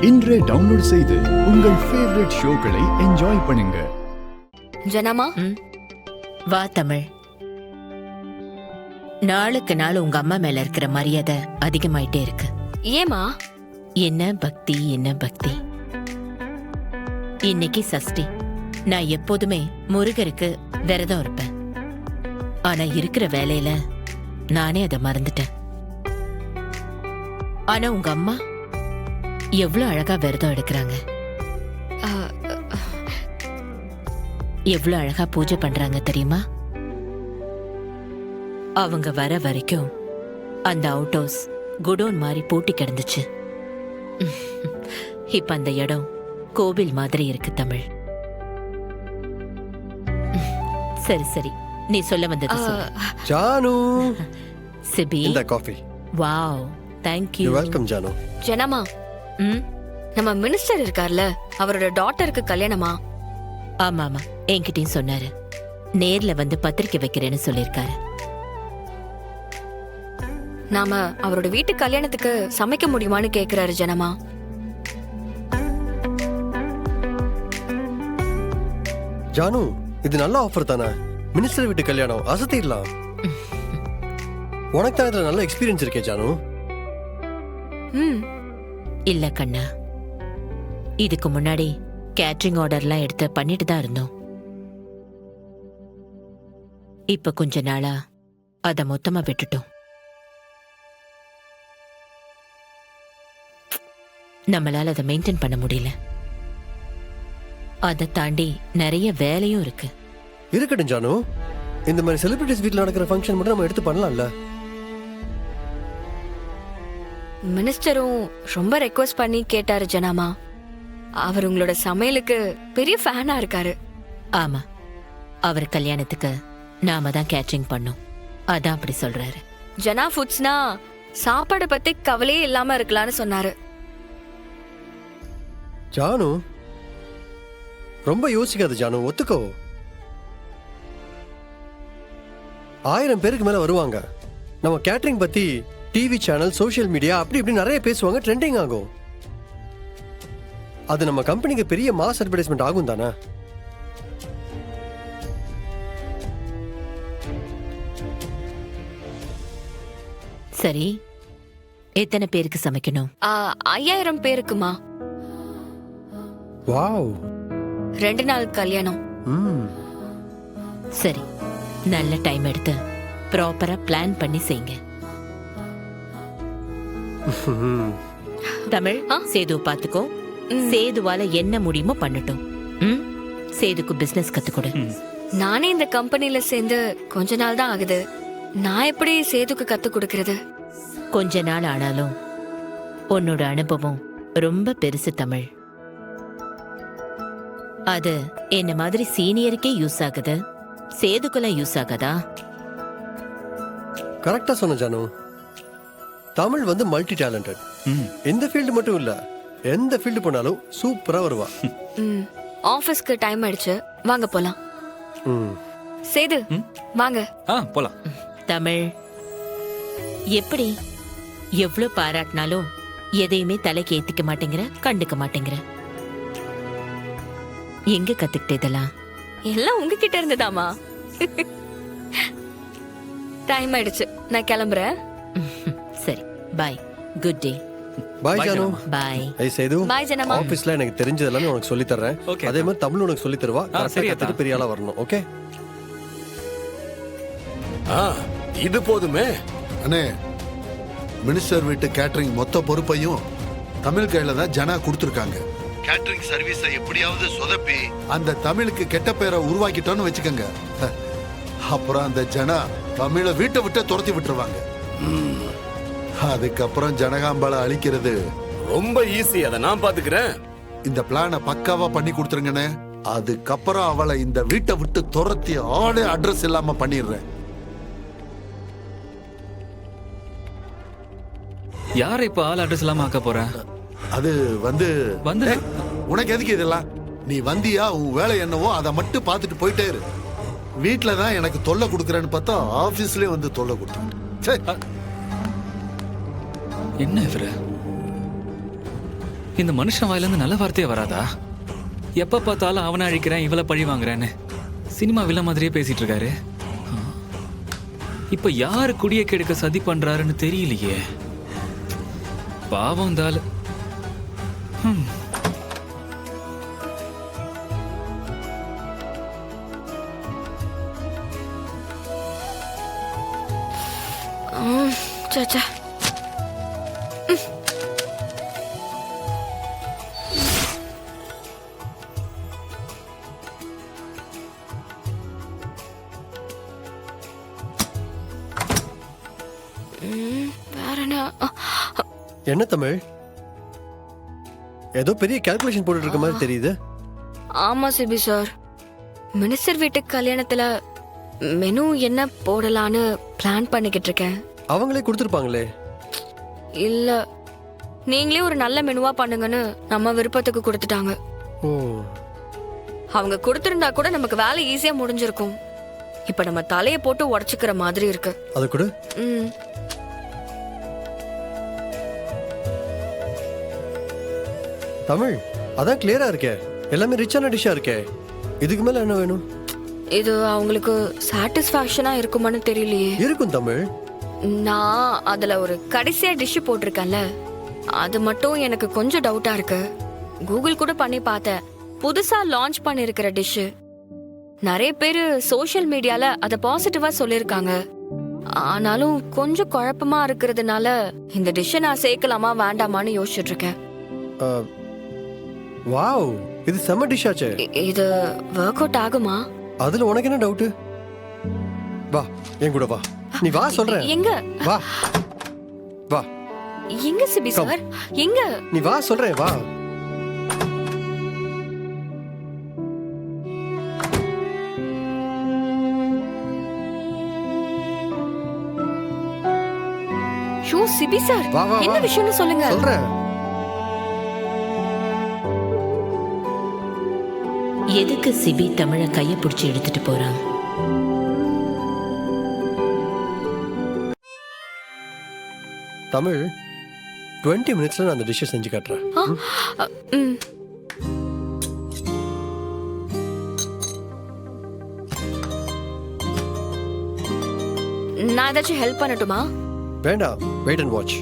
இன்றே டவுன்லோட் செய்து உங்கள் ஃபேவரட் ஷோக்களை என்ஜாய் பண்ணுங்க. ஜனமா வா தமிழ். நாளுக்கு நாள் உங்க அம்மா மேல இருக்கிற மரியாதை அதிகமாயிட்டே இருக்கு. ஏமா? என்ன பக்தி, என்ன பக்தி. இன்னைக்கு சஷ்டி. நான் எப்போதுமே முருகருக்கு விரதம் இருப்பேன். ஆனா இருக்கிற வேலையில நானே அதை மறந்துட்டேன். ஆனா உங்க அம்மா எவ்வளவு அழகா விரதம் எடுக்கிறாங்க, எவ்வளவு அழகா பூஜை பண்றாங்க தெரியுமா? அவங்க வர வரைக்கும் அந்த அவுட் ஹவுஸ் குடோன் மாதிரி பூட்டி கிடந்துச்சு. இப்ப அந்த இடம் கோவில் மாதிரி இருக்கு தமிழ். சரி சரி, நீ சொல்ல வந்தது சொல்லு. ஜானு, சிபி, இந்த coffee. Wow, thank you. Welcome Janu. ஜனமா, நம்ம மினிஸ்டர் இருக்கார்ல, அவரோட டாட்டருக்கு கல்யாணமா? ஆமா ஆமா, என்கிட்டயும் சொன்னாரு. நேர்ல வந்து பத்திரிக்கை வைக்கிறேன்னு சொல்லிருக்காரு. நாம அவரோட வீட்டு கல்யாணத்துக்கு சமைக்க முடியுமான்னு கேக்குறாரு ஜனமா. ஜானு, இது நல்ல ஆஃபர் தானே. மினிஸ்டர் வீட்டு கல்யாணம் அசத்திடலாம். உனக்கு தான் இதுல நல்ல எக்ஸ்பீரியன்ஸ் இருக்கே ஜானு. இல்ல கண்ணா, இதுக்கு முன்னாடி கேட்டரிங் ஆர்டர்லாம் எடுத்து பண்ணிட்டு தான் இருந்தோம். இப்ப கொஞ்ச நாளா அத மொத்தமா விட்டுட்டோம். நம்மளால அதை மெயின்டைன் பண்ண முடியல. அதை தாண்டி நிறைய வேலையும் இருக்கு. இருக்கட்டும் ஜானு, இந்த மாதிரி செலிபிரிட்டிஸ் வீட்ல நடக்கிற ஃபங்க்ஷன் மட்டும் நம்ம எடுத்து பண்ணலாம்ல. மினிஸ்டரும் ரொம்ப ரெக்வஸ்ட் பண்ணி கேட்டாரு ஜனாமா. அவர் உங்களோட சமையலுக்கு பெரிய ஃபேனா இருக்காரு. ஆமா, அவர் கல்யாணத்துக்கு நாம தான் கேட்டரிங் பண்ணோம். அதான் அப்படி சொல்றாரு. ஜனா ஃபுட்ஸ்னா சாப்பாடு பத்தி கவலையே இல்லாம இருக்கலாம்னு சொன்னாரு. ஜானு, ரொம்ப யோசிக்காத ஜானு, ஒத்துக்கோ. 1000 பேருக்கு மேல வருவாங்க. நம்ம கேட்டரிங் பத்தி டிவி சேனல், சோஷியல் மீடியா அப்படி இப்படி நிறைய பேசுவாங்க, ட்ரெண்டிங் ஆகும். அது நம்ம கம்பெனிக்கு பெரிய மாஸ் அட்வர்டைஸ்மெண்ட் ஆகும் தானே. சரி, எத்தனை பேருக்கு சமைக்கணும்? 5000 பேருக்குமா? வாவ், 2 நாள் கல்யாணம். சரி, நல்ல டைம் எடுத்து ப்ராப்பரா பிளான் பண்ணி செய்யுங்க. தமிழ், சேது பாத்துக்கோ. சேதுவால என்ன முடியுமோ பண்ணட்டும். சேதுக்கு பிசினஸ் கத்துக்கொடு. நானே இந்த கம்பெனில சேர்ந்து கொஞ்ச நாள் தான் ஆகுது. நான் எப்படி சேதுக்கு கத்து கொடுக்கறது? கொஞ்ச நாள் ஆனாலும் உன்னோட அனுபவம் ரொம்ப பெருசு தமிழ். அது என்ன மாதிரி சீனியருக்கே யூஸ் ஆகுது, சேதுக்கெல்லாம் யூஸ் ஆகாதா? கரெக்டா சொன்ன ஜானு. தமிழ் வந்து மல்டி டேலண்டட். இந்த ஃபீல்டு மட்டும் இல்ல, எந்த ஃபீல்டு போனாலும் சூப்பரா வருவா. ஆபீஸ்க்கு டைம் ஆயிடுச்சு, வாங்க போலாம். சேது, வாங்க போலாம். தமிழ், எப்படி எவ்வளவு பாராட்டினாலும் எதையுமே தலைக்கு ஏத்திக்க மாட்டேங்கிற, கண்டுக்க மாட்டேங்கிற. எங்க கத்துக்கிட்ட இதெல்லாம்? எல்லாம் உங்ககிட்ட இருந்துதாமா. டைம் ஆயிடுச்சு, நான் கிளம்புறேன். சரி, பாய், குட் டே. பாய் ஜானு. பாய். ஏய் சேது, பாய் ஜனமா. ஆபீஸ்ல எனக்கு தெரிஞ்சது எல்லாமே உனக்கு சொல்லி தர்றேன். அதே மாதிரி தமிழ் உனக்கு சொல்லி தருவா. கரெக்டா கத்துட்டு பெரிய ஆளா வரணும். ஓகே? இது போதுமே அண்ணே. மினிஸ்டர் வீட்டு கேட்டரிங் மொத்த பொறுப்பையும் தமிழ் கையில தான் ஜனா கொடுத்துருக்காங்க. கேட்டரிங் சர்வீஸை எப்படியாவது சொதப்பி அந்த தமிழுக்கு கெட்ட பேரை உருவாக்கிட்டோன்னு வச்சுக்கோங்க. அப்புறம் அந்த ஜனா தமிழை வீட்டை விட்டு துரத்தி விட்டுருவாங்க. அதுக்கப்புறம் ஜனகாம்பாளை அழிக்கிறது ரொம்ப ஈஸி, அதை நான் பாத்துக்கிறேன். இந்த பிளானை பக்காவா பண்ணி கொடுத்துருங்கண்ணே. அதுக்கப்புறம் அவளை இந்த வீட்டை விட்டு துரத்தி ஆளே அட்ரஸ் இல்லாம பண்ணிடுறேன். யாரை இப்ப ஆள் அட்ரஸ் இல்லாம ஆக்க போற? அது வந்து வந்து உனக்கு எதுக்கு இதெல்லாம்? நீ வந்தியா, உன் வேலை என்னவோ அதை மட்டும் பார்த்துட்டு போயிட்டே இரு. வீட்டில தான் எனக்கு தொல்லை கொடுக்குறேன்னு பார்த்தா ஆபீஸ்லயே வந்து தொல்லை கொடுத்து. என்ன இவரு? இந்த மனுஷன் வாயில இருந்து நல்ல வார்த்தையே வராதா? எப்ப பார்த்தாலும் அவனை அழிக்கிறேன் இவளை பழி வாங்குறேன்னு சினிமா வில்ல மாதிரியே பேசிட்டு இருக்காரு. இப்ப யாரு குடிய கெடுக்க சதி பண்றாருன்னு தெரியலையே. பாவம் இந்த ஆளு. சச்சா. வேற என்ன? என்ன தமிழ், ஏதோ பெரிய கால்குலேஷன் போட்டுட்டு இருக்க மாதிரி தெரியுது. ஆமா சிபி சார், மினிஸ்டர் வீட்டு கல்யாணத்துல மெனு என்ன போடலான்னு பிளான் பண்ணிக்கிட்டு இருக்கேன். அவங்களே கொடுத்துருப்பாங்களே. இல்ல, நீங்களே ஒரு நல்ல மெனுவா பண்ணுங்கன்னு நம்ம விருப்பத்துக்கு கொடுத்துட்டாங்க. ஓ, அவங்க கொடுத்திருந்தா கூட நமக்கு வேலை ஈஸியா முடிஞ்சிருக்கும். இப்ப நம்ம தலைய போட்டு உடைச்சுக்கிற மாதிரி இருக்கு. அது கூட ம். தமிழ், அதான் கிளியரா இருக்கே, எல்லாமே ரிச்சான டிஷ்ஷா இருக்கே. இதுக்கு மேல என்ன வேணும்? இது அவங்களுக்கு சாட்டிஸ்ஃபேக்ஷனா இருக்குமான்னு தெரியலையே. இருக்கும் தமிழ். நான் அதுல ஒரு கடைசியா டிஷ் போட்டிருக்கேன்ல, அது மட்டும் எனக்கு கொஞ்சம் டவுட்டா இருக்கு. கூகுள் கூட பண்ணி பார்த்தேன். புதுசா லான்ச் பண்ணிருக்கிற டிஷ். நிறைய பேர் சோஷியல் மீடியால அத பாசிட்டிவா சொல்லிருக்காங்க. ஆனாலும் கொஞ்சம் குழப்பமா இருக்கிறதுனால இந்த டிஷ்ஷை நான் சேர்க்கலாமா வேண்டாமான்னு யோசிச்சுட்டு இருக்கேன். வாவ், இது செம்ம டிஷ் ஆச்சே. இது ஒர்க் அவுட் ஆகுமா? அதுல உனக்கு என்ன டவுட்? வா என் கூட வா, நீ வா சொல்றேன். எங்க வா வா, எங்க சிபி சார், எங்க? நீ வா சொல்றேன், வா. ஷோ சிபி சார், வா, வா, என்ன வா. விஷயம்னு சொல்லுங்க. சொல்றேன். எதுக்கு சிபி தமிழ கைய பிடிச்சி எடுத்துட்டு போறான்? தமிழ், 20 மினிட்ஸ்ல நான் அந்த டிஷ்ஷை செஞ்சு காட்டுறேன். ம். நான் ஏதாச்சும் ஹெல்ப் பண்ணட்டுமா? வேண்டாம், வெயிட் அண்ட் வாட்ச்.